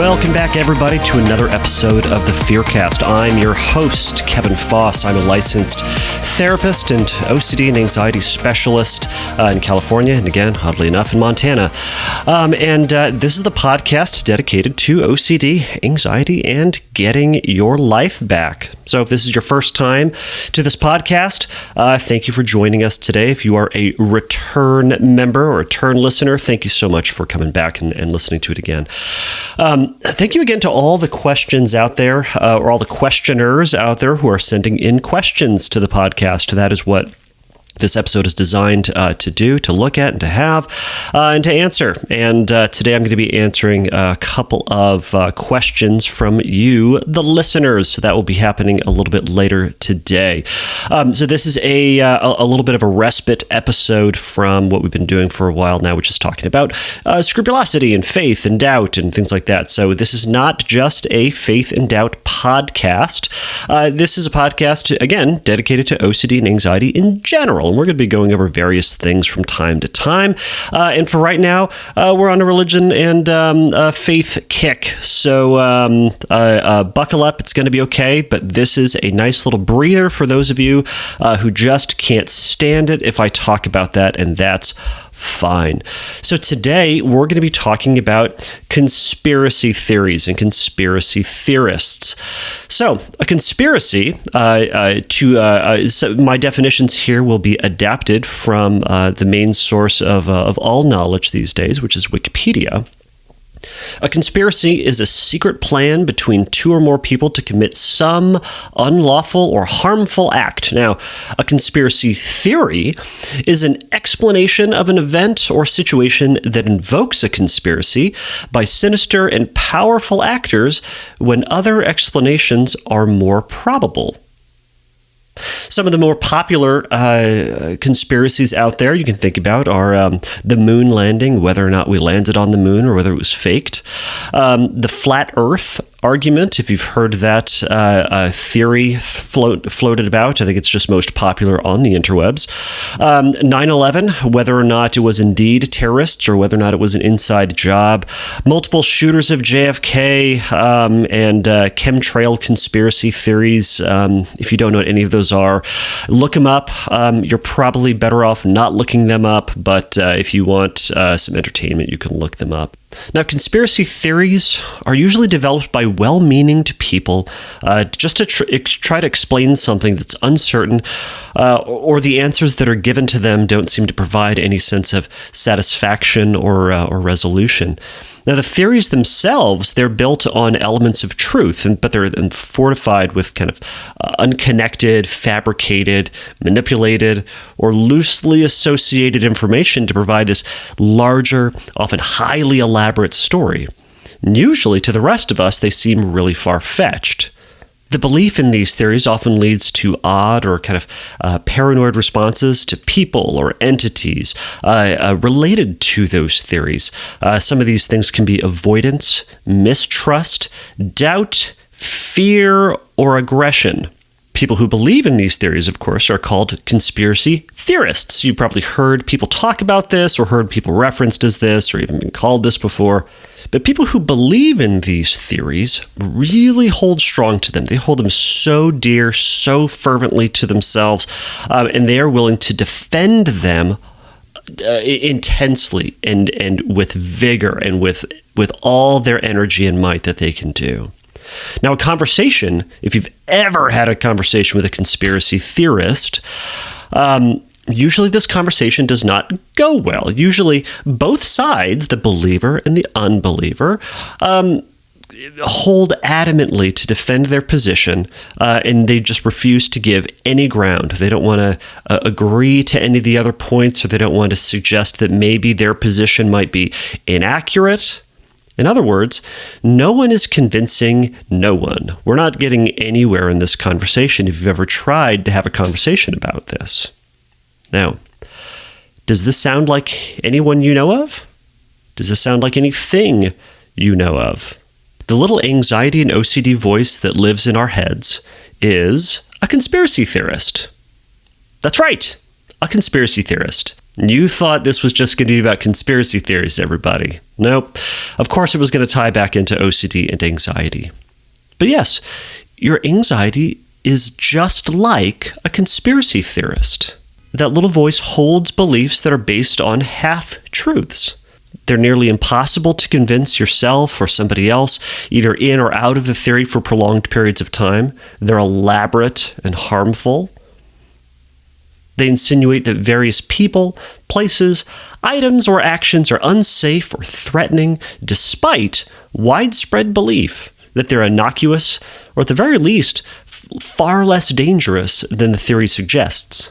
Welcome back, everybody, to another episode of the Fearcast. I'm your host, Kevin Foss. I'm a licensed therapist and OCD and anxiety specialist in California, and again, oddly enough, in Montana. This is the podcast dedicated to OCD, anxiety, and getting your life back. So if this is your first time to this podcast, thank you for joining us today. If you are a return member or return listener, thank you so much for coming back and listening to it again. Thank you again to all the questions out there, or all the questioners out there who are sending in questions to the podcast. That is what this episode is designed to do, to look at and to have, and to answer. And today I'm going to be answering a couple of questions from you, the listeners. So that will be happening a little bit later today. So this is a little bit of a respite episode from what we've been doing for a while now, which is talking about scrupulosity and faith and doubt and things like that. So this is not just a faith and doubt podcast. This is a podcast, again, dedicated to OCD and anxiety in general. And we're going to be going over various things from time to time. And for right now, we're on a religion and faith kick. So buckle up. It's going to be okay. But this is a nice little breather for those of you who just can't stand it if I talk about that. And that's fine. So today we're going to be talking about conspiracy theories and conspiracy theorists. So a conspiracy, so my definitions here will be adapted from the main source of all knowledge these days, which is Wikipedia. A conspiracy is a secret plan between two or more people to commit some unlawful or harmful act. Now, a conspiracy theory is an explanation of an event or situation that invokes a conspiracy by sinister and powerful actors when other explanations are more probable. Some of the more popular conspiracies out there you can think about are the moon landing, whether or not we landed on the moon or whether it was faked. The flat Earth argument, if you've heard that theory floated about. I think it's just most popular on the interwebs. 9/11, whether or not it was indeed terrorists or whether or not it was an inside job. Multiple shooters of JFK and chemtrail conspiracy theories. If you don't know what any of those are, look them up. You're probably better off not looking them up, but if you want some entertainment, you can look them up. Now, conspiracy theories are usually developed by well-meaning people just to try to explain something that's uncertain, or the answers that are given to them don't seem to provide any sense of satisfaction or resolution. Now, the theories themselves, they're built on elements of truth, but they're fortified with kind of unconnected, fabricated, manipulated, or loosely associated information to provide this larger, often highly elaborate story. And usually, to the rest of us, they seem really far-fetched. The belief in these theories often leads to odd or kind of paranoid responses to people or entities related to those theories. Some of these things can be avoidance, mistrust, doubt, fear, or aggression. People who believe in these theories, of course, are called conspiracy theorists. You've probably heard people talk about this or heard people referenced as this or even been called this before. But people who believe in these theories really hold strong to them. They hold them so dear, so fervently to themselves, and they are willing to defend them intensely and with vigor and with all their energy and might that they can do. Now, a conversation, if you've ever had a conversation with a conspiracy theorist, usually this conversation does not go well. Usually both sides, the believer and the unbeliever, hold adamantly to defend their position, and they just refuse to give any ground. They don't want to agree to any of the other points, or they don't want to suggest that maybe their position might be inaccurate. In other words, no one is convincing no one. We're not getting anywhere in this conversation if you've ever tried to have a conversation about this. Now, does this sound like anyone you know of? Does this sound like anything you know of? The little anxiety and OCD voice that lives in our heads is a conspiracy theorist. That's right, a conspiracy theorist. You thought this was just going to be about conspiracy theories, everybody. Nope. Of course, it was going to tie back into OCD and anxiety. But yes, your anxiety is just like a conspiracy theorist. That little voice holds beliefs that are based on half-truths. They're nearly impossible to convince yourself or somebody else, either in or out of the theory for prolonged periods of time. They're elaborate and harmful. They insinuate that various people, places, items, or actions are unsafe or threatening, despite widespread belief that they're innocuous, or at the very least, far less dangerous than the theory suggests.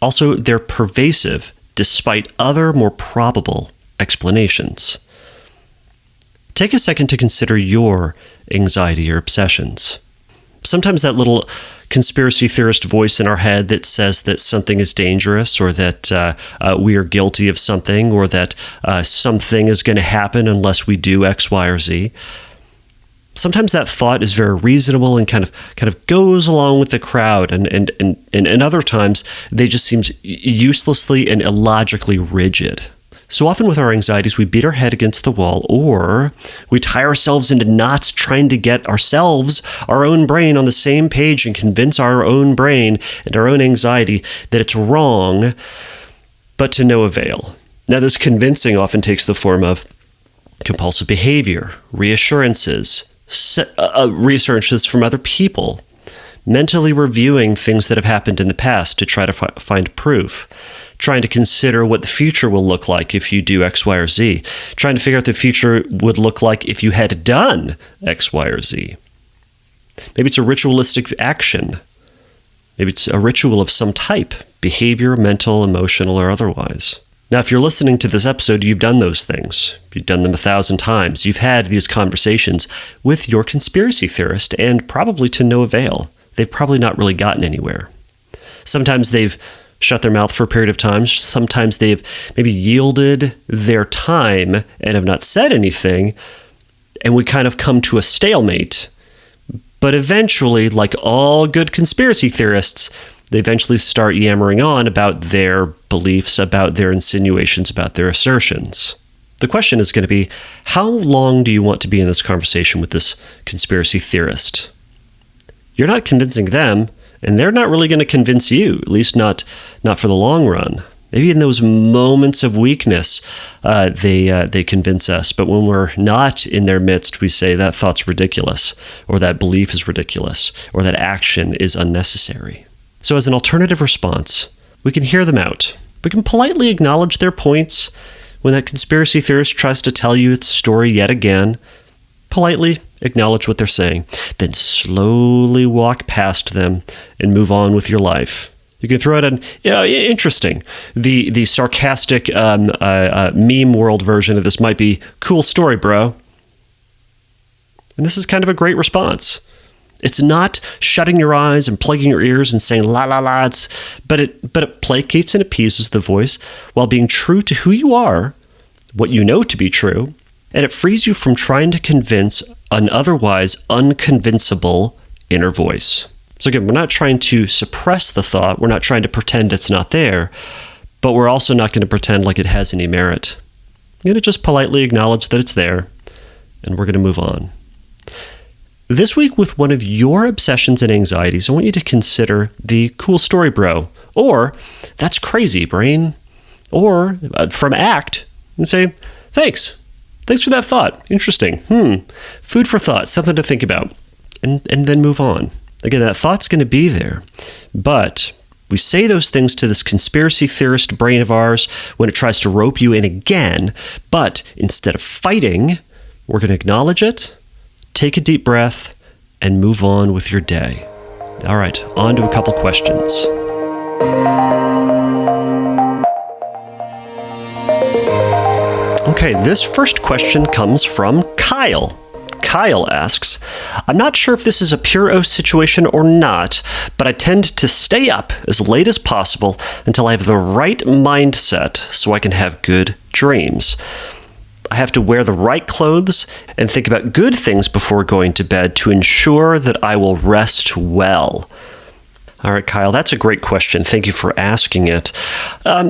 Also, they're pervasive, despite other more probable explanations. Take a second to consider your anxiety or obsessions. Sometimes that little conspiracy theorist voice in our head that says that something is dangerous, or that we are guilty of something, or that something is going to happen unless we do X, Y, or Z. Sometimes that thought is very reasonable and kind of goes along with the crowd, and other times they just seem uselessly and illogically rigid. So often with our anxieties, we beat our head against the wall, or we tie ourselves into knots trying to get ourselves, our own brain, on the same page and convince our own brain and our own anxiety that it's wrong, but to no avail. Now, this convincing often takes the form of compulsive behavior, reassurances from other people, mentally reviewing things that have happened in the past to try to find proof, trying to consider what the future will look like if you do X, Y, or Z, trying to figure out the future would look like if you had done X, Y, or Z. Maybe it's a ritualistic action. Maybe it's a ritual of some type, behavior, mental, emotional, or otherwise. Now, if you're listening to this episode, you've done those things. You've done them 1,000 times. You've had these conversations with your conspiracy theorist, and probably to no avail. They've probably not really gotten anywhere. Sometimes they've shut their mouth for a period of time. Sometimes they've maybe yielded their time and have not said anything, and we kind of come to a stalemate. But eventually, like all good conspiracy theorists, they eventually start yammering on about their beliefs, about their insinuations, about their assertions. The question is going to be, how long do you want to be in this conversation with this conspiracy theorist? You're not convincing them, and they're not really going to convince you, at least not for the long run. Maybe in those moments of weakness, they convince us. But when we're not in their midst, we say that thought's ridiculous, or that belief is ridiculous, or that action is unnecessary. So as an alternative response, we can hear them out. We can politely acknowledge their points. When that conspiracy theorist tries to tell you its story yet again, politely acknowledge what they're saying, then slowly walk past them and move on with your life. You can throw out an interesting, the sarcastic meme world version of this might be, cool story, bro. And this is kind of a great response. It's not shutting your eyes and plugging your ears and saying la la la, but it placates and appeases the voice while being true to who you are, what you know to be true, and it frees you from trying to convince an otherwise unconvincible inner voice. So again, we're not trying to suppress the thought, we're not trying to pretend it's not there, but we're also not going to pretend like it has any merit. I'm going to just politely acknowledge that it's there, and we're going to move on. This week, with one of your obsessions and anxieties, I want you to consider the cool story, bro, or that's crazy, brain, or from ACT, and say, thanks for that thought. Interesting. Food for thought, something to think about, and then move on. Again, that thought's going to be there, but we say those things to this conspiracy theorist brain of ours when it tries to rope you in again, but instead of fighting, we're going to acknowledge it, take a deep breath, and move on with your day. All right, on to a couple questions. Okay, this first question comes from Kyle. Kyle asks, I'm not sure if this is a pure O situation or not, but I tend to stay up as late as possible until I have the right mindset so I can have good dreams. I have to wear the right clothes and think about good things before going to bed to ensure that I will rest well. All right, Kyle, that's a great question. Thank you for asking it.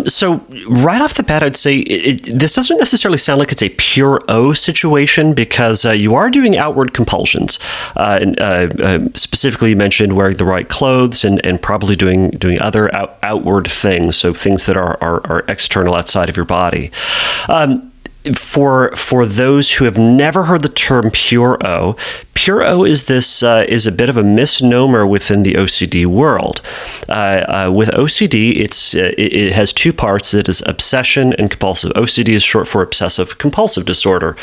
So right off the bat, I'd say this doesn't necessarily sound like it's a pure O situation because you are doing outward compulsions. Specifically, you mentioned wearing the right clothes and probably doing other outward things, so things that are external outside of your body. For those who have never heard the term pure O is a bit of a misnomer within the OCD world. With OCD, it has two parts. It is obsession and compulsive. OCD is short for obsessive compulsive disorder.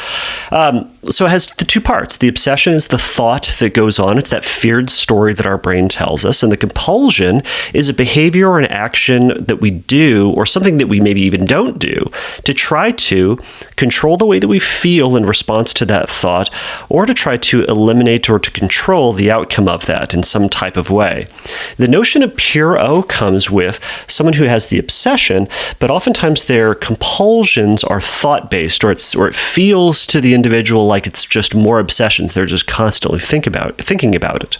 So it has the two parts. The obsession is the thought that goes on. It's that feared story that our brain tells us. And the compulsion is a behavior or an action that we do, or something that we maybe even don't do, to try to control the way that we feel in response to that thought, or to try to eliminate or to control the outcome of that in some type of way. The notion of pure O comes with someone who has the obsession, but oftentimes their compulsions are thought-based, or it feels to the individual like it's just more obsessions. They're just constantly thinking about it.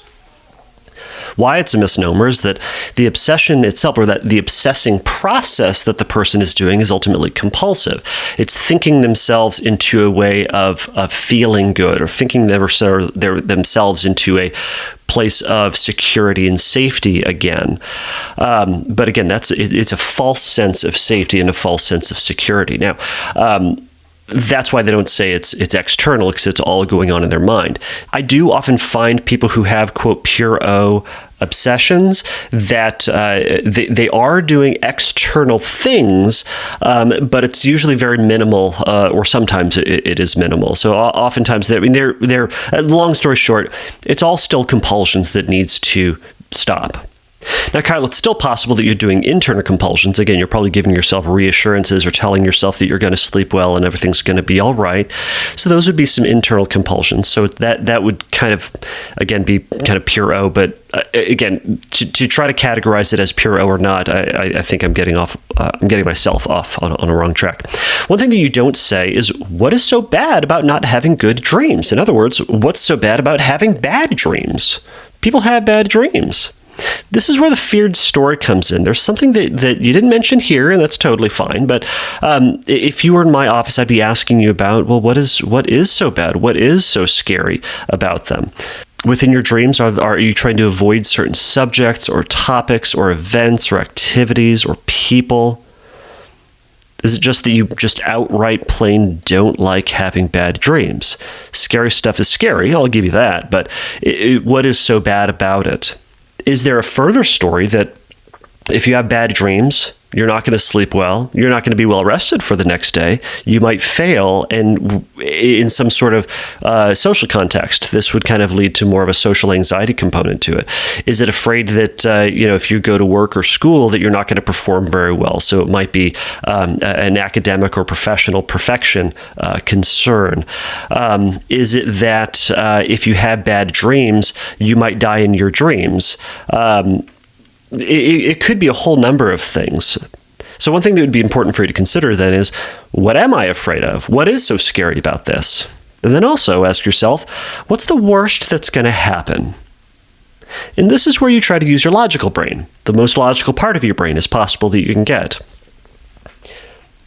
Why it's a misnomer is that the obsession itself, or that the obsessing process that the person is doing, is ultimately compulsive. It's thinking themselves into a way of feeling good, or thinking themselves into a place of security and safety again. But again, it's a false sense of safety and a false sense of security. Now, that's why they don't say it's external, because it's all going on in their mind. I do often find people who have, quote, pure O obsessions that they are doing external things, but it's usually very minimal, or sometimes it is minimal. So oftentimes, they're long story short, it's all still compulsions that needs to stop. Now, Kyle, it's still possible that you're doing internal compulsions. Again, you're probably giving yourself reassurances or telling yourself that you're going to sleep well and everything's going to be all right. So those would be some internal compulsions. So that would kind of, again, be kind of pure O. But again, to try to categorize it as pure O or not, I think I'm getting myself off on a wrong track. One thing that you don't say is, what is so bad about not having good dreams? In other words, what's so bad about having bad dreams? People have bad dreams. This is where the feared story comes in. There's something that you didn't mention here, and that's totally fine. But if you were in my office, I'd be asking you about, well, what is so bad? What is so scary about them? Within your dreams, are you trying to avoid certain subjects or topics or events or activities or people? Is it just that you just outright plain don't like having bad dreams? Scary stuff is scary, I'll give you that. But what is so bad about it? Is there a further story that if you have bad dreams, you're not going to sleep well, you're not going to be well rested for the next day, you might fail, and in some sort of social context, this would kind of lead to more of a social anxiety component to it? Is it afraid that, if you go to work or school, that you're not going to perform very well? So it might be an academic or professional perfection concern. Is it that if you have bad dreams, you might die in your dreams? It could be a whole number of things. So one thing that would be important for you to consider then is, what am I afraid of? What is so scary about this? And then also ask yourself, what's the worst that's going to happen? And this is where you try to use your logical brain, the most logical part of your brain as possible that you can get.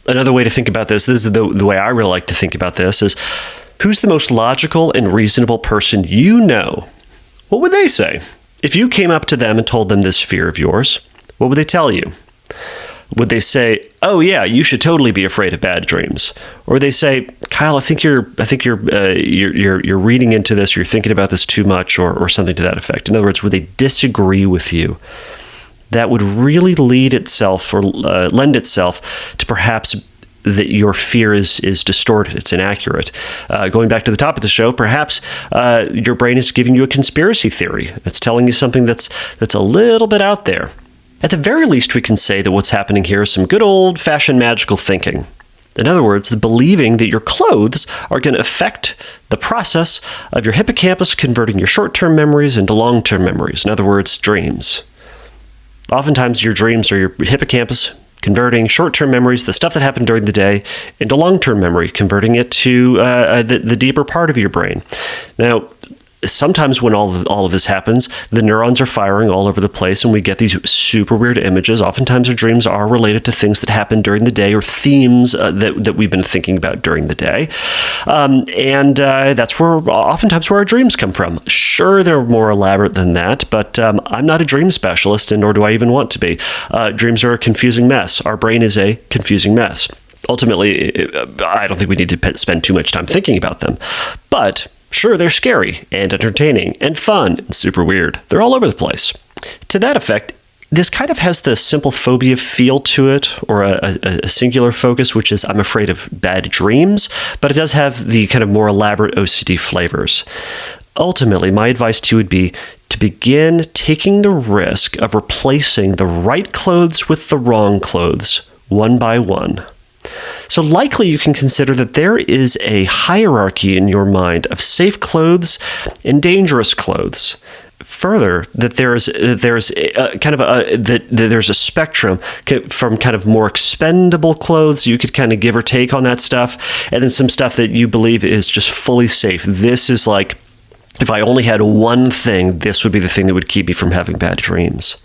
Another way to think about this is the way I really like to think about this, is who's the most logical and reasonable person you know? What would they say? If you came up to them and told them this fear of yours, what would they tell you? Would they say, "Oh yeah, you should totally be afraid of bad dreams"? Or would they say, "Kyle, I think you're reading into this, you're thinking about this too much," or something to that effect? In other words, would they disagree with you? That would really lend itself to perhaps that your fear is distorted, it's inaccurate. Going back to the top of the show, perhaps your brain is giving you a conspiracy theory. It's telling you something that's a little bit out there. At the very least, we can say that what's happening here is some good old-fashioned magical thinking. In other words, the believing that your clothes are going to affect the process of your hippocampus converting your short-term memories into long-term memories. In other words, dreams. Oftentimes, your dreams are your hippocampus converting short-term memories, the stuff that happened during the day, into long-term memory, converting it to the deeper part of your brain. Now, sometimes when all of this happens, the neurons are firing all over the place and we get these super weird images. Oftentimes our dreams are related to things that happen during the day or themes that we've been thinking about during the day. And that's oftentimes where our dreams come from. Sure, they're more elaborate than that, but I'm not a dream specialist, and nor do I even want to be. Dreams are a confusing mess. Our brain is a confusing mess. Ultimately, I don't think we need to spend too much time thinking about them. But sure, they're scary and entertaining and fun and super weird. They're all over the place. To that effect, this kind of has the simple phobia feel to it, or a singular focus, which is I'm afraid of bad dreams, but it does have the kind of more elaborate OCD flavors. Ultimately, my advice to you would be to begin taking the risk of replacing the right clothes with the wrong clothes, one by one. So likely you can consider that there is a hierarchy in your mind of safe clothes and dangerous clothes. Further, that there's a spectrum from kind of more expendable clothes you could kind of give or take on that stuff, and then some stuff that you believe is just fully safe. This is like, if I only had one thing, this would be the thing that would keep me from having bad dreams.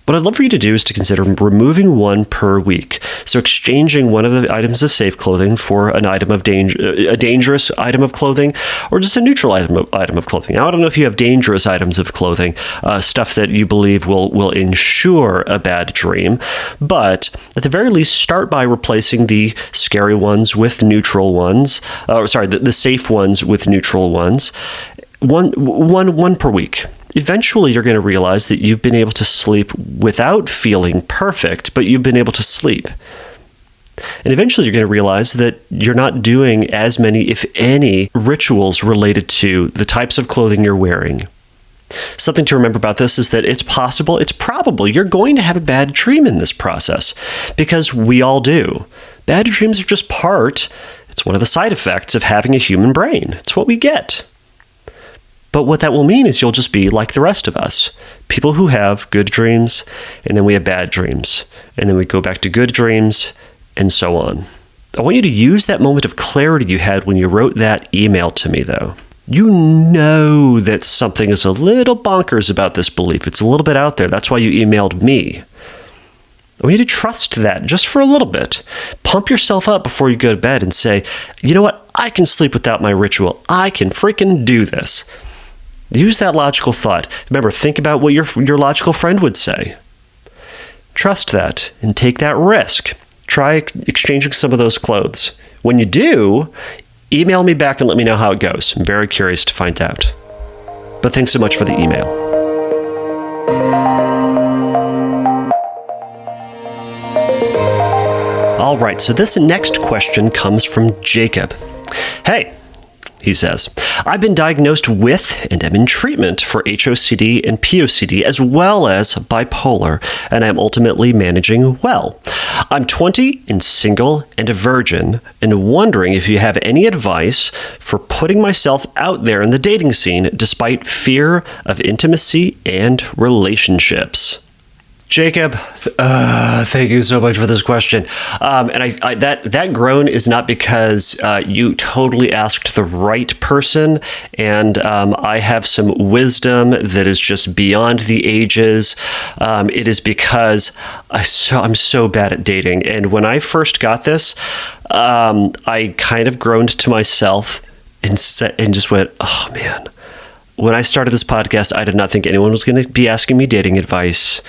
What I'd love for you to do is to consider removing one per week. So exchanging one of the items of safe clothing for an item of a dangerous item of clothing, or just a neutral item of clothing. Now, I don't know if you have dangerous items of clothing, stuff that you believe will ensure a bad dream, but at the very least, start by replacing the scary ones with neutral ones, the safe ones with neutral ones. One per week. Eventually, you're going to realize that you've been able to sleep without feeling perfect, but you've been able to sleep. And eventually, you're going to realize that you're not doing as many, if any, rituals related to the types of clothing you're wearing. Something to remember about this is that it's probable you're going to have a bad dream in this process, because we all do. Bad dreams are just it's one of the side effects of having a human brain. It's what we get. But what that will mean is you'll just be like the rest of us. People who have good dreams, and then we have bad dreams. And then we go back to good dreams, and so on. I want you to use that moment of clarity you had when you wrote that email to me, though. You know that something is a little bonkers about this belief. It's a little bit out there. That's why you emailed me. I want you to trust that just for a little bit. Pump yourself up before you go to bed and say, you know what? I can sleep without my ritual. I can freaking do this. Use that logical thought. Remember, think about what your logical friend would say. Trust that and take that risk. Try exchanging some of those clothes. When you do, email me back and let me know how it goes. I'm very curious to find out. But thanks so much for the email. All right, so this next question comes from Jacob. Hey, he says, I've been diagnosed with and am in treatment for HOCD and POCD as well as bipolar, and I'm ultimately managing well. I'm 20 and single and a virgin, and wondering if you have any advice for putting myself out there in the dating scene despite fear of intimacy and relationships. Jacob, thank you so much for this question. And I that groan is not because you totally asked the right person, and I have some wisdom that is just beyond the ages. It is because I'm so bad at dating, and when I first got this, I kind of groaned to myself and just went, "Oh man." When I started this podcast, I did not think anyone was going to be asking me dating advice.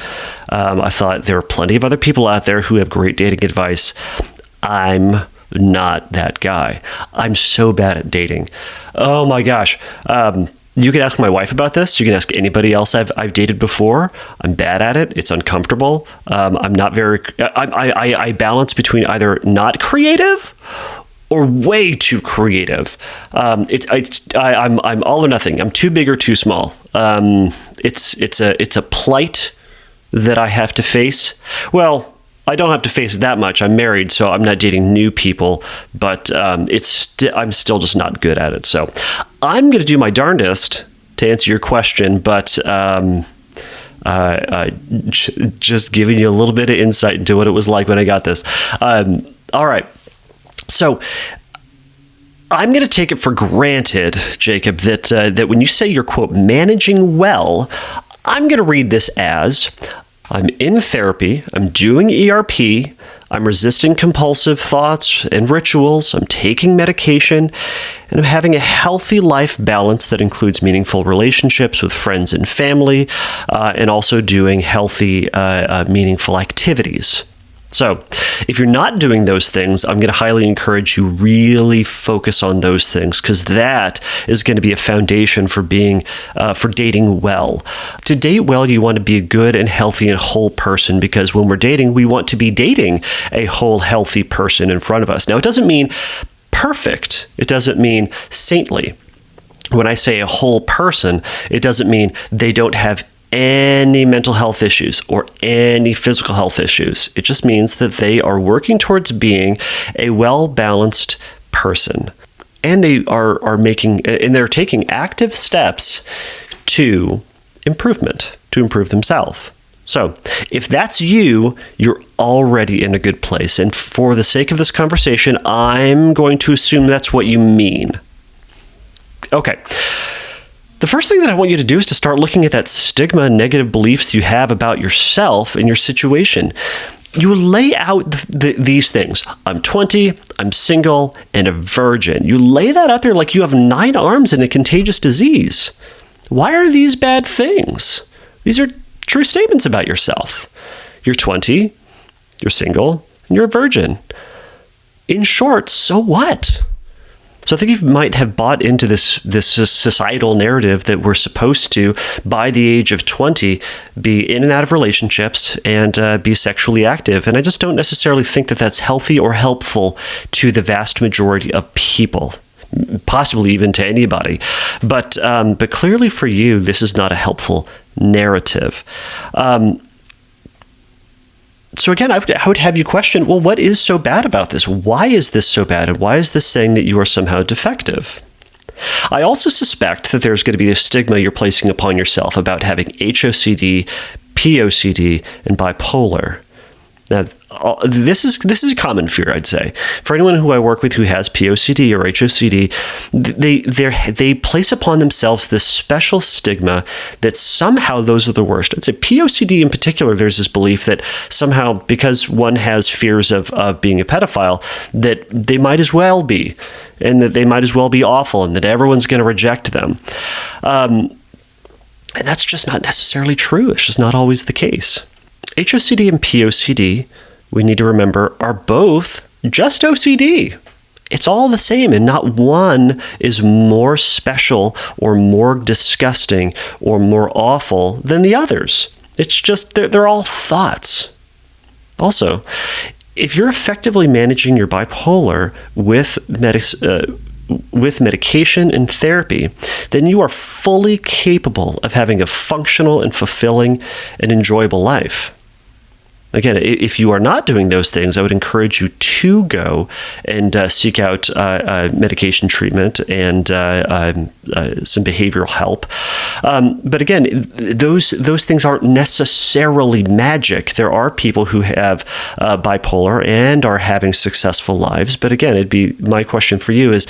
I thought there are plenty of other people out there who have great dating advice. I'm not that guy. I'm so bad at dating. Oh my gosh. You can ask my wife about this. You can ask anybody else I've dated before. I'm bad at it. It's uncomfortable. I'm not very. I balance between either not creative or way too creative. I'm all or nothing. I'm too big or too small. It's a plight that I have to face. Well, I don't have to face that much. I'm married, so I'm not dating new people, but I'm still just not good at it. So I'm going to do my darndest to answer your question, but just giving you a little bit of insight into what it was like when I got this. All right. So I'm going to take it for granted, Jacob, that when you say you're, quote, managing well, I'm going to read this as I'm in therapy, I'm doing ERP, I'm resisting compulsive thoughts and rituals, I'm taking medication, and I'm having a healthy life balance that includes meaningful relationships with friends and family, and also doing healthy, meaningful activities. So if you're not doing those things, I'm going to highly encourage you really focus on those things, because that is going to be a foundation for dating well. To date well, you want to be a good and healthy and whole person, because when we're dating, we want to be dating a whole, healthy person in front of us. Now, it doesn't mean perfect. It doesn't mean saintly. When I say a whole person, it doesn't mean they don't have any mental health issues or any physical health issues. It just means that they are working towards being a well-balanced person. And they are making, and they're taking active steps to improvement, to improve themselves. So if that's you, you're already in a good place. And for the sake of this conversation, I'm going to assume that's what you mean. Okay. The first thing that I want you to do is to start looking at that stigma and negative beliefs you have about yourself and your situation. You lay out these things. I'm 20, I'm single, and a virgin. You lay that out there like you have 9 arms and a contagious disease. Why are these bad things? These are true statements about yourself. You're 20, you're single, and you're a virgin. In short, so what? So I think you might have bought into this societal narrative that we're supposed to, by the age of 20, be in and out of relationships and be sexually active. And I just don't necessarily think that that's healthy or helpful to the vast majority of people, possibly even to anybody. But clearly for you, this is not a helpful narrative. So again, I would have you question, well, what is so bad about this? Why is this so bad? And why is this saying that you are somehow defective? I also suspect that there's going to be a stigma you're placing upon yourself about having HOCD, POCD, and bipolar. Now, this is a common fear, I'd say. For anyone who I work with who has POCD or HOCD, they place upon themselves this special stigma that somehow those are the worst. I'd say POCD in particular, there's this belief that somehow because one has fears of being a pedophile, that they might as well be, and that they might as well be awful, and that everyone's going to reject them. And that's just not necessarily true. It's just not always the case. HOCD and POCD, we need to remember, are both just OCD. It's all the same, and not one is more special or more disgusting or more awful than the others. It's just, they're all thoughts. Also, if you're effectively managing your bipolar with medication and therapy, then you are fully capable of having a functional and fulfilling and enjoyable life. Again, if you are not doing those things, I would encourage you to go and seek out medication treatment and some behavioral help. But again, those things aren't necessarily magic. There are people who have bipolar and are having successful lives. But again, it'd be my question for you is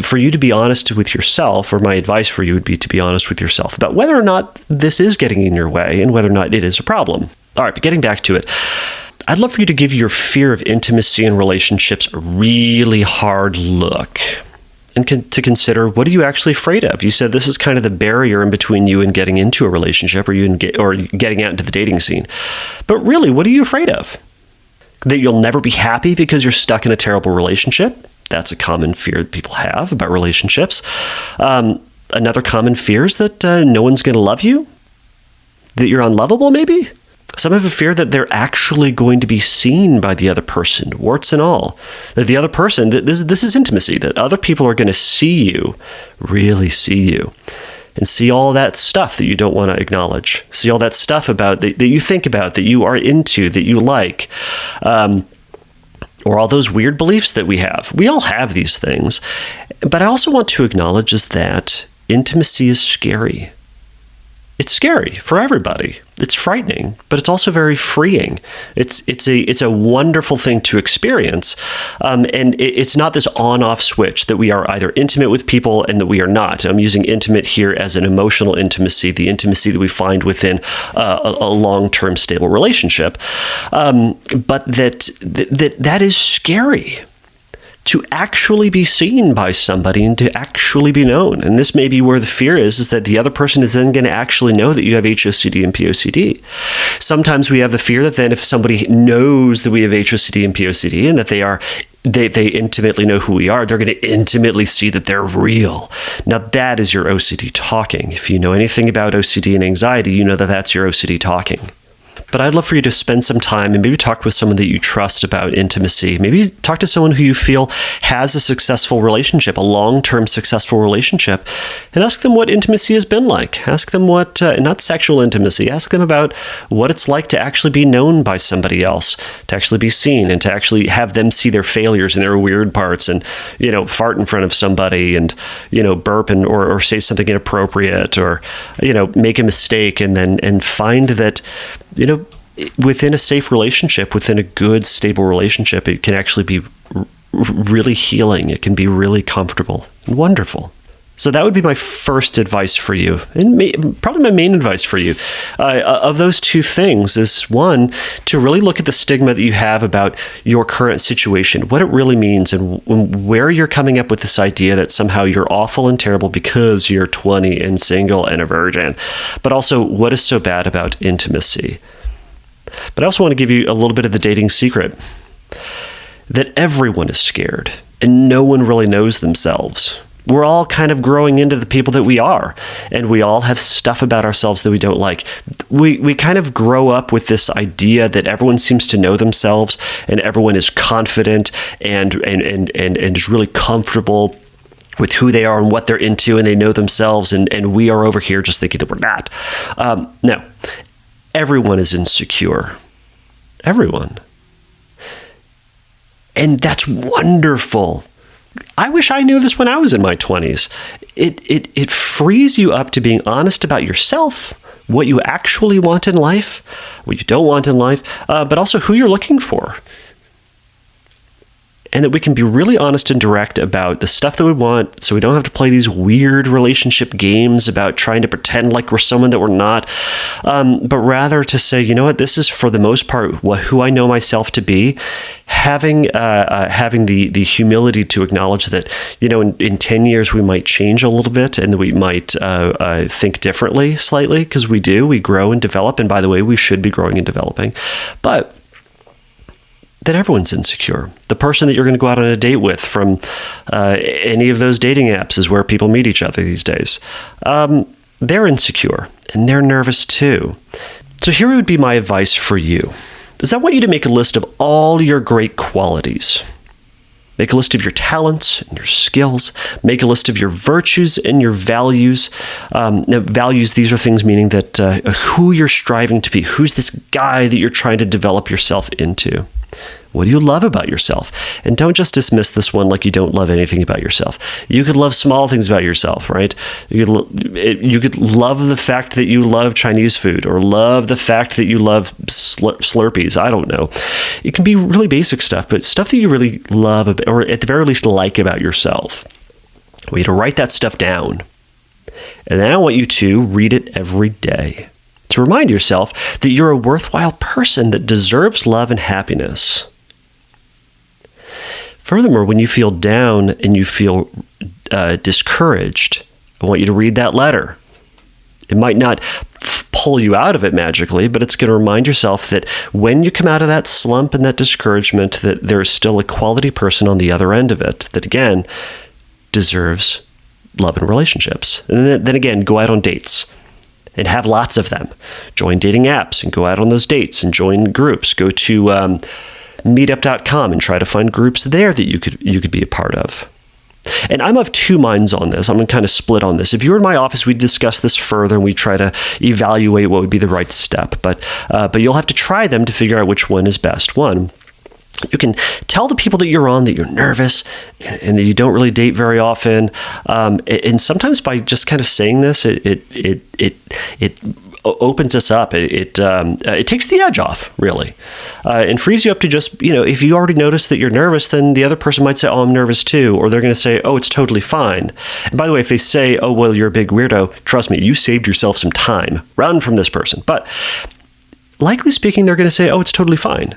for you to be honest with yourself, or my advice for you would be to be honest with yourself about whether or not this is getting in your way and whether or not it is a problem. All right, but getting back to it, I'd love for you to give your fear of intimacy and relationships a really hard look and to consider, what are you actually afraid of? You said this is kind of the barrier in between you and getting into a relationship or getting out into the dating scene. But really, what are you afraid of? That you'll never be happy because you're stuck in a terrible relationship? That's a common fear that people have about relationships. Another common fear is that no one's going to love you, that you're unlovable maybe. Some have a fear that they're actually going to be seen by the other person, warts and all. That the other person, that this is intimacy, that other people are going to see you, really see you, and see all that stuff that you don't want to acknowledge. See all that stuff about that you think about, that you are into, that you like, or all those weird beliefs that we have. We all have these things. But I also want to acknowledge is that intimacy is scary. It's scary for everybody. It's frightening, but it's also very freeing. It's a wonderful thing to experience, and it's not this on-off switch that we are either intimate with people and that we are not. I'm using intimate here as an emotional intimacy, the intimacy that we find within a long-term stable relationship, but that is scary. To actually be seen by somebody and to actually be known. And this may be where the fear is that the other person is then going to actually know that you have HOCD and POCD. Sometimes we have the fear that then if somebody knows that we have HOCD and POCD and that they intimately know who we are, they're going to intimately see that they're real. Now that is your OCD talking. If you know anything about OCD and anxiety, you know that that's your OCD talking. But I'd love for you to spend some time and maybe talk with someone that you trust about intimacy. Maybe talk to someone who you feel has a successful relationship, a long-term successful relationship, and ask them what intimacy has been like. Ask them what, not sexual intimacy, ask them about what it's like to actually be known by somebody else, to actually be seen, and to actually have them see their failures and their weird parts and, fart in front of somebody and, burp or say something inappropriate or, make a mistake and find that, within a safe relationship, within a good, stable relationship, it can actually be really healing. It can be really comfortable and wonderful. So that would be my first advice for you, and probably my main advice for you. Of those two things is, one, to really look at the stigma that you have about your current situation, what it really means, and where you're coming up with this idea that somehow you're awful and terrible because you're 20 and single and a virgin. But also, what is so bad about intimacy? But I also want to give you a little bit of the dating secret, that everyone is scared and no one really knows themselves. We're all kind of growing into the people that we are, and we all have stuff about ourselves that we don't like. We kind of grow up with this idea that everyone seems to know themselves and everyone is confident and is really comfortable with who they are and what they're into, and they know themselves, and we are over here just thinking that we're not. No. Everyone is insecure. Everyone. And that's wonderful. I wish I knew this when I was in my 20s. It frees you up to being honest about yourself, what you actually want in life, what you don't want in life, but also who you're looking for. And that we can be really honest and direct about the stuff that we want, so we don't have to play these weird relationship games about trying to pretend like we're someone that we're not, but rather to say, you know what, this is for the most part who I know myself to be. Having the humility to acknowledge that, in 10 years we might change a little bit and that we might think differently slightly, because we grow and develop, and by the way, we should be growing and developing, but that everyone's insecure. The person that you're going to go out on a date with from any of those dating apps is where people meet each other these days. They're insecure and they're nervous too. So here would be my advice for you. I want you to make a list of all your great qualities. Make a list of your talents and your skills. Make a list of your virtues and your values. Now, values, these are things meaning that who you're striving to be. Who's this guy that you're trying to develop yourself into? What do you love about yourself? And don't just dismiss this one like you don't love anything about yourself. You could love small things about yourself, right? You could love the fact that you love Chinese food, or love the fact that you love Slurpees. I don't know. It can be really basic stuff, but stuff that you really love, or at the very least like about yourself. I want you to write that stuff down. And then I want you to read it every day, to remind yourself that you're a worthwhile person that deserves love and happiness. Furthermore, when you feel down and you feel discouraged, I want you to read that letter. It might not pull you out of it magically, but it's going to remind yourself that when you come out of that slump and that discouragement, that there's still a quality person on the other end of it that, again, deserves love and relationships. And then again, go out on dates. And have lots of them. Join dating apps and go out on those dates and join groups. Go to meetup.com and try to find groups there that you could be a part of. And I'm of two minds on this. I'm kind of split on this. If you were in my office, we'd discuss this further and we try to evaluate what would be the right step. But you'll have to try them to figure out which one is best. One, you can tell the people that you're on that you're nervous and that you don't really date very often. And sometimes by just kind of saying this, it opens us up. It takes the edge off, really, and frees you up to just, if you already notice that you're nervous, then the other person might say, oh, I'm nervous too, or they're going to say, oh, it's totally fine. And by the way, if they say, oh, well, you're a big weirdo, trust me, you saved yourself some time. Run from this person. But likely speaking, they're going to say, oh, it's totally fine.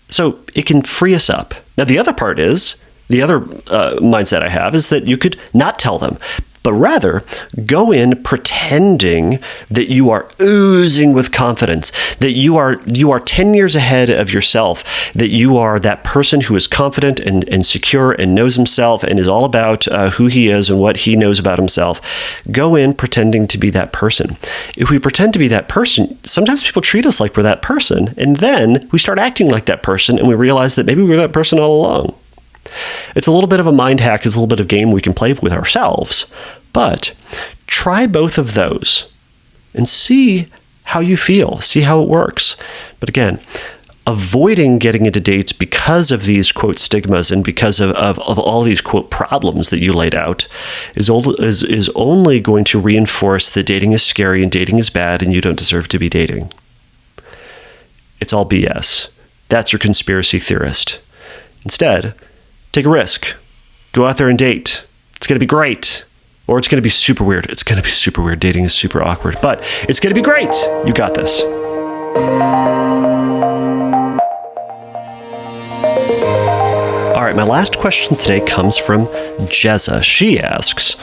So it can free us up. Now, the other part is, the other mindset I have is that you could not tell them, but rather go in pretending that you are oozing with confidence, that you are 10 years ahead of yourself, that you are that person who is confident and secure and knows himself and is all about who he is and what he knows about himself. Go in pretending to be that person. If we pretend to be that person, sometimes people treat us like we're that person, and then we start acting like that person, and we realize that maybe we're that person all along. It's a little bit of a mind hack. It's a little bit of a game we can play with ourselves. But try both of those and see how you feel. See how it works. But again, avoiding getting into dates because of these, quote, stigmas and because of all these, quote, problems that you laid out is only going to reinforce that dating is scary and dating is bad and you don't deserve to be dating. It's all BS. That's your conspiracy theorist. Instead, take a risk. Go out there and date. It's going to be great. Or it's going to be super weird. It's going to be super weird. Dating is super awkward. But it's going to be great. You got this. All right, my last question today comes from Jezza. She asks,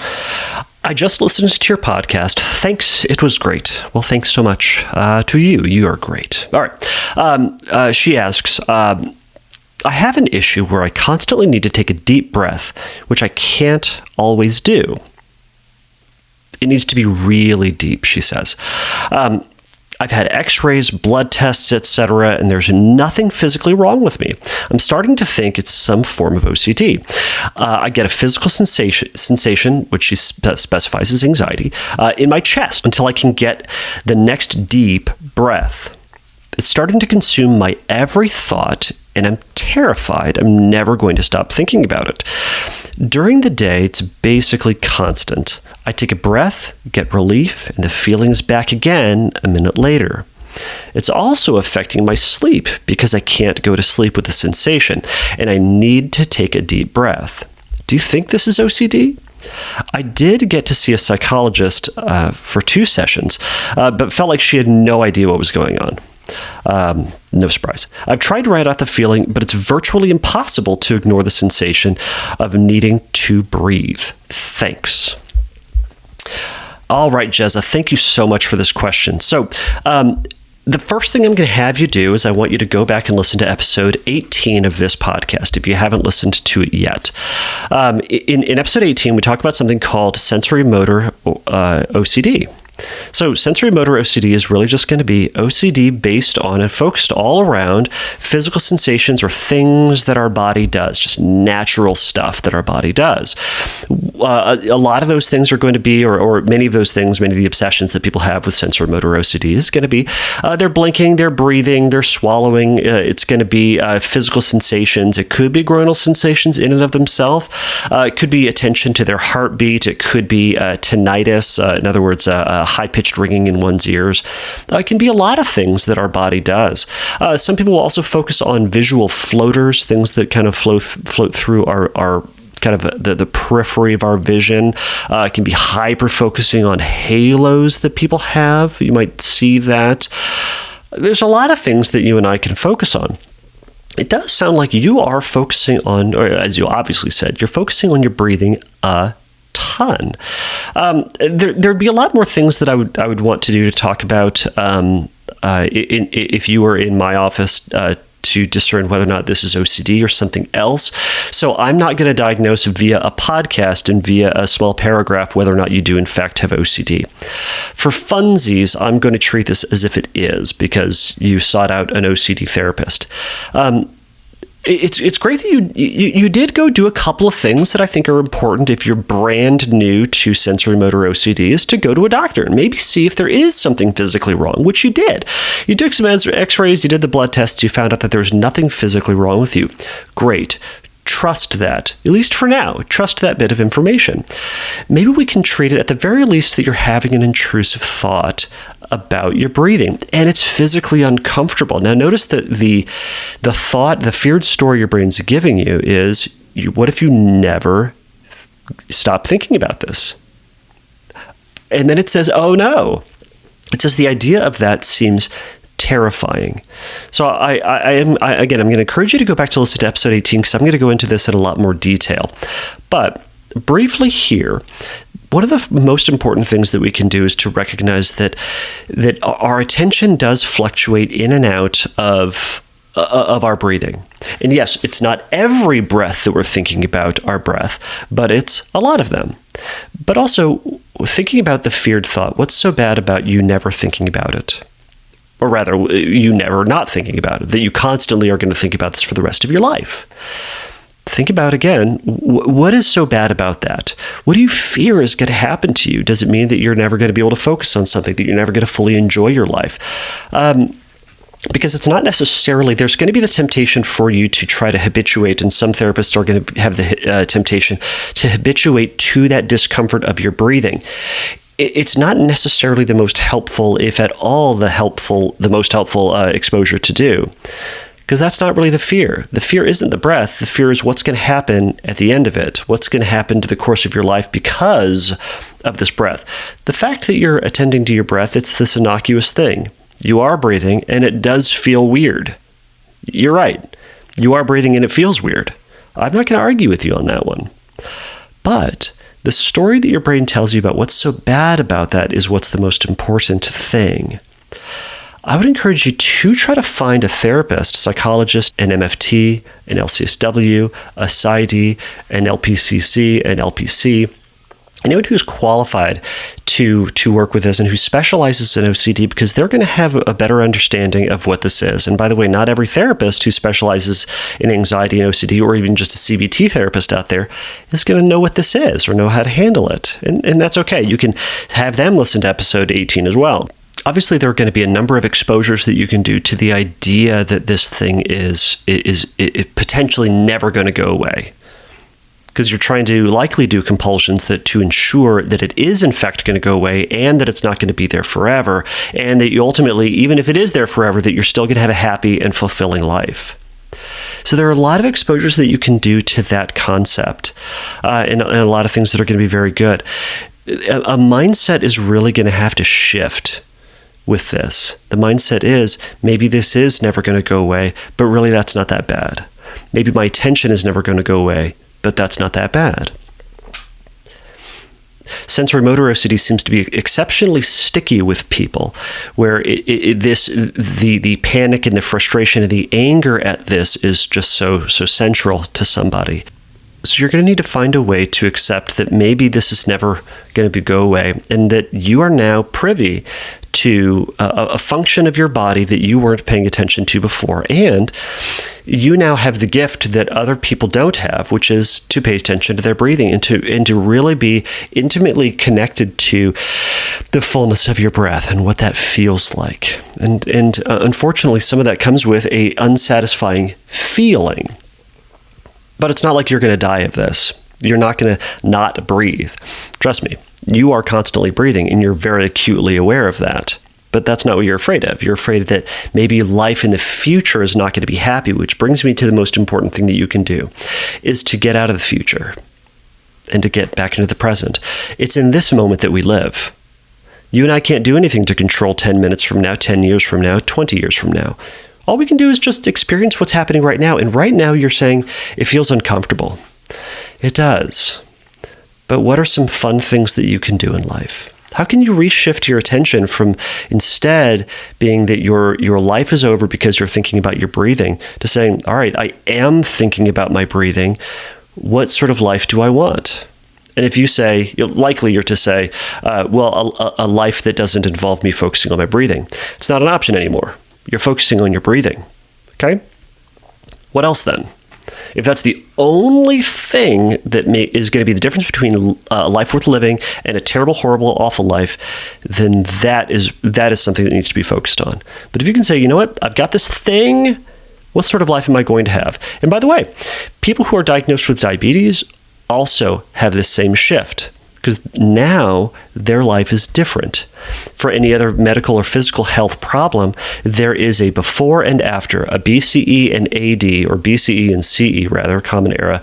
I just listened to your podcast. Thanks. It was great. Well, thanks so much to you. You are great. All right. She asks, I have an issue where I constantly need to take a deep breath, which I can't always do. It needs to be really deep, she says. I've had x-rays, blood tests, etc., and there's nothing physically wrong with me. I'm starting to think it's some form of OCD. I get a physical sensation, which she specifies as anxiety, in my chest until I can get the next deep breath. It's starting to consume my every thought, and I'm terrified I'm never going to stop thinking about it. During the day, it's basically constant. I take a breath, get relief, and the feeling's back again a minute later. It's also affecting my sleep because I can't go to sleep with the sensation, and I need to take a deep breath. Do you think this is OCD? I did get to see a psychologist for 2 sessions, but felt like she had no idea what was going on. No surprise. I've tried to write out the feeling, but it's virtually impossible to ignore the sensation of needing to breathe. Thanks. All right, Jezza, thank you so much for this question. So, the first thing I'm going to have you do is I want you to go back and listen to episode 18 of this podcast, if you haven't listened to it yet. In episode 18, we talk about something called sensorimotor OCD. So sensorimotor OCD is really just going to be OCD based on and focused all around physical sensations or things that our body does, just natural stuff that our body does. A lot of those things are going to be, or many of those things, many of the obsessions that people have with sensorimotor OCD is going to be they're blinking, they're breathing, they're swallowing. It's going to be physical sensations. It could be groinal sensations in and of themselves. It could be attention to their heartbeat. It could be tinnitus. In other words, high-pitched ringing in one's ears. It can be a lot of things that our body does. Some people will also focus on visual floaters, things that kind of float through our kind of the periphery of our vision. It can be hyper-focusing on halos that people have. You might see that. There's a lot of things that you and I can focus on. It does sound like you are focusing on, or as you obviously said, you're focusing on your breathing a ton. There'd be a lot more things that I would want to do to talk about if you were in my office to discern whether or not this is OCD or something else. So I'm not going to diagnose via a podcast and via a small paragraph whether or not you do in fact have OCD. For funsies, I'm going to treat this as if it is because you sought out an OCD therapist. It's great that you did go do a couple of things that I think are important if you're brand new to sensorimotor OCD, is to go to a doctor and maybe see if there is something physically wrong, which you did. You took some x-rays, you did the blood tests, you found out that there's nothing physically wrong with you. Great. Trust that, at least for now. Trust that bit of information. Maybe we can treat it at the very least that you're having an intrusive thought about your breathing, and it's physically uncomfortable. Now, notice that the feared story your brain's giving you is, what if you never stop thinking about this? And then it says, oh no. It says the idea of that seems terrifying. So I'm going to encourage you to go back to listen to episode 18, because I'm going to go into this in a lot more detail. But briefly here, one of the most important things that we can do is to recognize that our attention does fluctuate in and out of our breathing. And yes, it's not every breath that we're thinking about our breath, but it's a lot of them. But also, thinking about the feared thought, what's so bad about you never thinking about it? Or rather, you never not thinking about it, that you constantly are going to think about this for the rest of your life. Think about, again, what is so bad about that? What do you fear is going to happen to you? Does it mean that you're never going to be able to focus on something, that you're never going to fully enjoy your life? Because it's not necessarily, there's going to be the temptation for you to try to habituate, and some therapists are going to have the temptation to habituate to that discomfort of your breathing. It's not necessarily the most helpful, if at all the most helpful exposure to do. Because that's not really the fear. The fear isn't the breath. The fear is what's going to happen at the end of it. What's going to happen to the course of your life because of this breath. The fact that you're attending to your breath, it's this innocuous thing. You are breathing, and it does feel weird. You're right. You are breathing, and it feels weird. I'm not going to argue with you on that one. But the story that your brain tells you about what's so bad about that is what's the most important thing. I would encourage you to try to find a therapist, psychologist, an MFT, an LCSW, a PsyD, an LPCC, an LPC, anyone who's qualified to work with this and who specializes in OCD, because they're going to have a better understanding of what this is. And by the way, not every therapist who specializes in anxiety and OCD, or even just a CBT therapist out there, is going to know what this is or know how to handle it. And that's okay. You can have them listen to episode 18 as well. Obviously, there are going to be a number of exposures that you can do to the idea that this thing is potentially never going to go away. Because you're trying to likely do compulsions to ensure that it is in fact going to go away, and that it's not going to be there forever, and that you ultimately, even if it is there forever, that you're still going to have a happy and fulfilling life. So there are a lot of exposures that you can do to that concept, and a lot of things that are going to be very good. A mindset is really going to have to shift with this. The mindset is, maybe this is never going to go away, but really that's not that bad. Maybe my attention is never going to go away, but that's not that bad. Sensorimotor OCD seems to be exceptionally sticky with people, where the panic and the frustration and the anger at this is just so central to somebody. So you're going to need to find a way to accept that maybe this is never going to go away, and that you are now privy to a function of your body that you weren't paying attention to before. And you now have the gift that other people don't have, which is to pay attention to their breathing and to really be intimately connected to the fullness of your breath and what that feels like. And unfortunately, some of that comes with a unsatisfying feeling. But it's not like you're going to die of this. You're not going to not breathe. Trust me, you are constantly breathing, and you're very acutely aware of that. But that's not what you're afraid of. You're afraid that maybe life in the future is not going to be happy, which brings me to the most important thing that you can do, is to get out of the future and to get back into the present. It's in this moment that we live. You and I can't do anything to control 10 minutes from now, 10 years from now, 20 years from now. All we can do is just experience what's happening right now. And right now you're saying it feels uncomfortable. It does. But what are some fun things that you can do in life? How can you reshift your attention from instead being that your life is over because you're thinking about your breathing, to saying, all right, I am thinking about my breathing. What sort of life do I want? And if you say, likely you're to say, a life that doesn't involve me focusing on my breathing. It's not an option anymore. You're focusing on your breathing. Okay? What else then? If that's the only thing that is going to be the difference between a life worth living and a terrible, horrible, awful life, then that is something that needs to be focused on. But if you can say, you know what, I've got this thing, what sort of life am I going to have? And by the way, people who are diagnosed with diabetes also have this same shift. because now their life is different. For any other medical or physical health problem, there is a before and after, a BCE and AD, or BCE and CE rather, common era,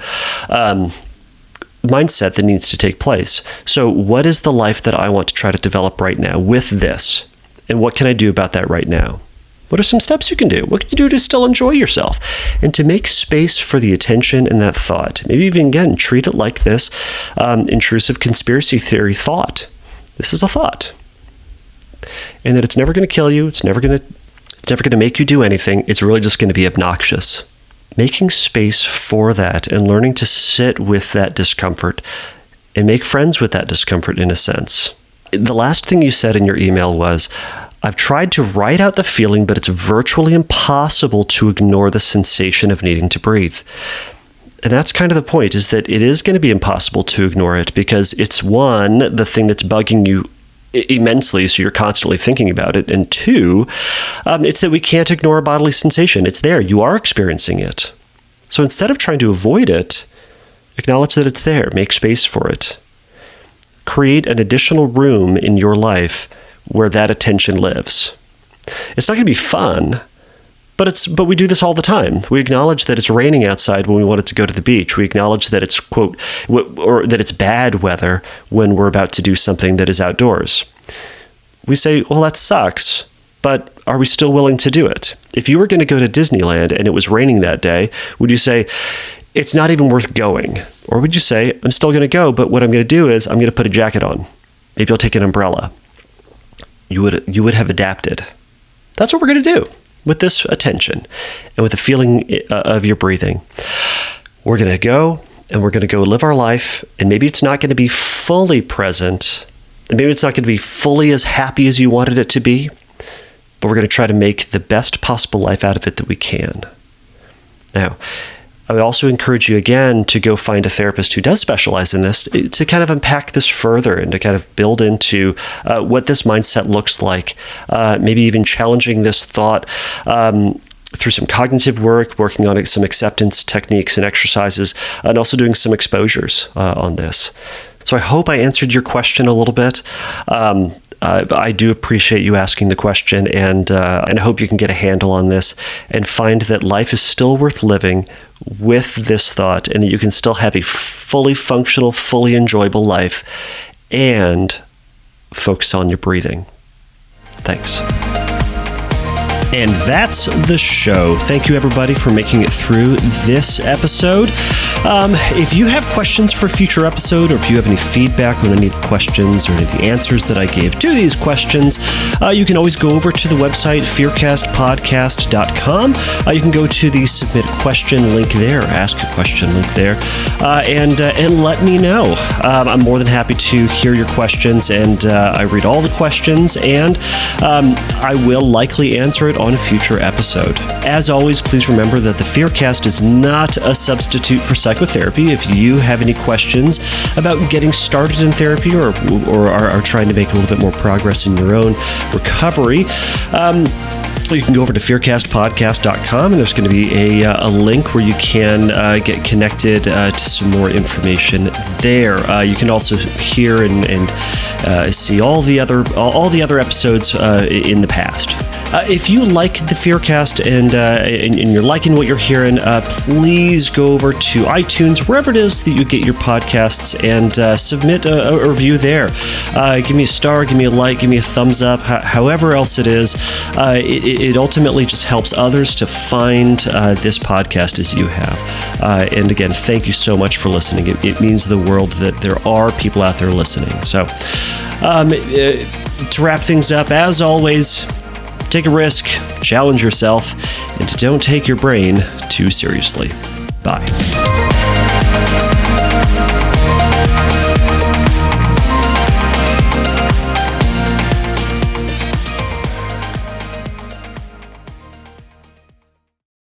mindset that needs to take place. So what is the life that I want to try to develop right now with this? And what can I do about that right now? What are some steps you can do? What can you do to still enjoy yourself? And to make space for the attention and that thought. Maybe even, again, treat it like this intrusive conspiracy theory thought. This is a thought. And that it's never going to kill you. It's never going to make you do anything. It's really just going to be obnoxious. Making space for that and learning to sit with that discomfort and make friends with that discomfort in a sense. The last thing you said in your email was, I've tried to write out the feeling, but it's virtually impossible to ignore the sensation of needing to breathe. And that's kind of the point, is that it is going to be impossible to ignore it because it's one, the thing that's bugging you immensely, so you're constantly thinking about it. And two, it's that we can't ignore a bodily sensation. It's there. You are experiencing it. So instead of trying to avoid it, acknowledge that it's there. Make space for it. Create an additional room in your life where that attention lives. It's not going to be fun, but we do this all the time. We acknowledge that it's raining outside when we wanted to go to the beach. We acknowledge that it's, quote, or that it's bad weather when we're about to do something that is outdoors. We say, well, that sucks, but are we still willing to do it? If you were going to go to Disneyland and it was raining that day, would you say, it's not even worth going? Or would you say, I'm still going to go, but what I'm going to do is I'm going to put a jacket on. Maybe I'll take an umbrella. You would have adapted. That's what we're going to do with this attention and with the feeling of your breathing. We're going to go and we're going to go live our life, and maybe it's not going to be fully present, and maybe it's not going to be fully as happy as you wanted it to be, but we're going to try to make the best possible life out of it that we can. Now, I would also encourage you again to go find a therapist who does specialize in this to kind of unpack this further and to kind of build into what this mindset looks like. Maybe even challenging this thought through some cognitive work, working on some acceptance techniques and exercises, and also doing some exposures on this. So I hope I answered your question a little bit. I do appreciate you asking the question, and I hope you can get a handle on this and find that life is still worth living with this thought, and that you can still have a fully functional, fully enjoyable life and focus on your breathing. Thanks. And that's the show. Thank you, everybody, for making it through this episode. If you have questions for a future episode, or if you have any feedback on any of the questions or any of the answers that I gave to these questions, you can always go over to the website, fearcastpodcast.com. You can go to the submit question link there, ask a question link there, and let me know. I'm more than happy to hear your questions, and I read all the questions, and I will likely answer it on a future episode. As always, please remember that the Fearcast is not a substitute for psychotherapy. If you have any questions about getting started in therapy or are trying to make a little bit more progress in your own recovery, you can go over to fearcastpodcast.com, and there's going to be a link where you can get connected to some more information there. You can also hear and see all the other episodes in the past. If you like the Fearcast and you're liking what you're hearing, please go over to iTunes, wherever it is that you get your podcasts, and submit a review there. Give me a star, give me a like, give me a thumbs up, however else it is. It ultimately just helps others to find this podcast as you have. And again, thank you so much for listening. It means the world that there are people out there listening. So to wrap things up, as always, take a risk, challenge yourself, and don't take your brain too seriously. Bye.